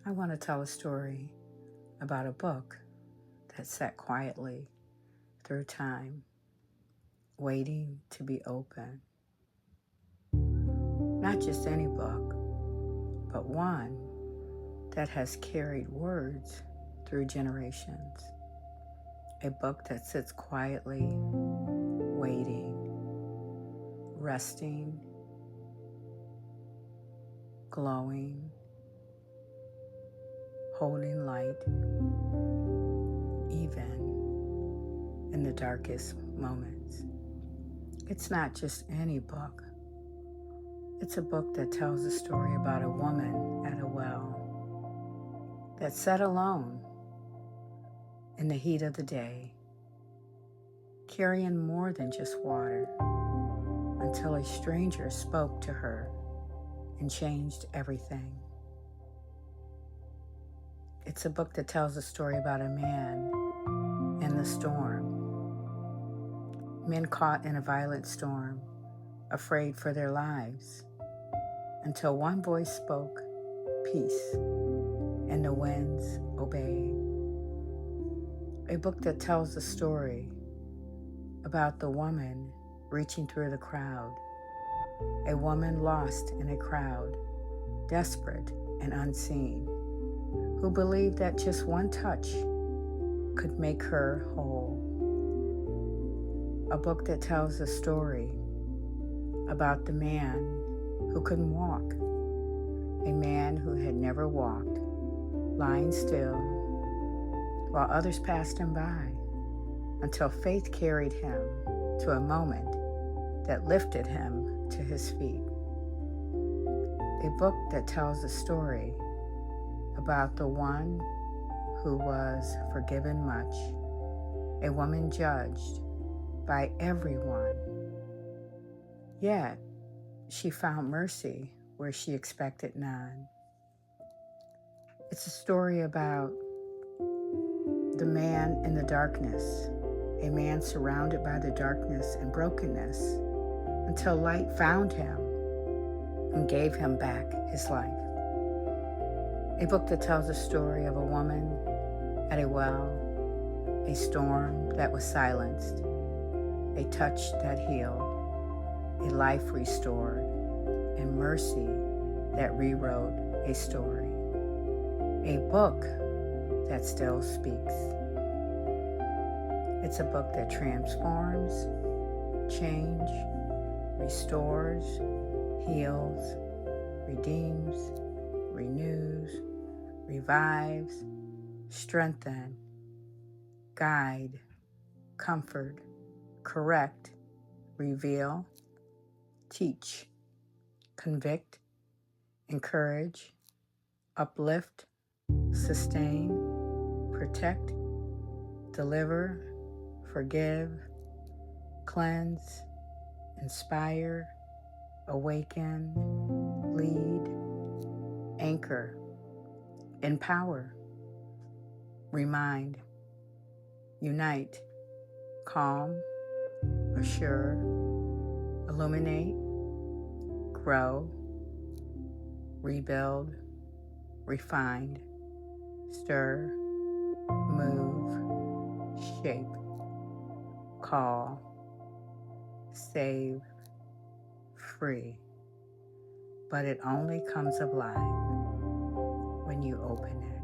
I want to tell a story about a book that sat quietly through time, waiting to be opened. Not just any book, but one that has carried words through generations. A book that sits quietly, waiting, resting, glowing, holding light, even in the darkest moments. It's not just any book. It's a book that tells a story about a woman at a well that sat alone in the heat of the day, carrying more than just water, until a stranger spoke to her and changed everything. It's a book that tells a story about a man in the storm. Men caught in a violent storm, afraid for their lives, until one voice spoke, peace, and the winds obeyed. A book that tells the story about the woman reaching through the crowd, a woman lost in a crowd, desperate and unseen, who believed that just one touch could make her whole. A book that tells the story about the man who couldn't walk, a man who had never walked, lying still while others passed him by, until faith carried him to a moment that lifted him to his feet. A book that tells the story about the one who was forgiven much, a woman judged by everyone, yet she found mercy where she expected none. It's a story about the man in the darkness, a man surrounded by the darkness and brokenness, until light found him and gave him back his life. A book that tells the story of a woman at a well, a storm that was silenced, a touch that healed, a life restored, and mercy that rewrote a story. A book that still speaks. It's a book that transforms, changes, restores, heals, redeems, renews, revives, strengthens, guides, comfort, correct, reveal, teach, convict, encourage, uplift, sustain, protect, deliver, forgive, cleanse, inspire, awaken, lead, anchor, empower, remind, unite, calm, assure, illuminate, grow, rebuild, refine, stir, move, shape, call, save, free. But it only comes alive when you open it.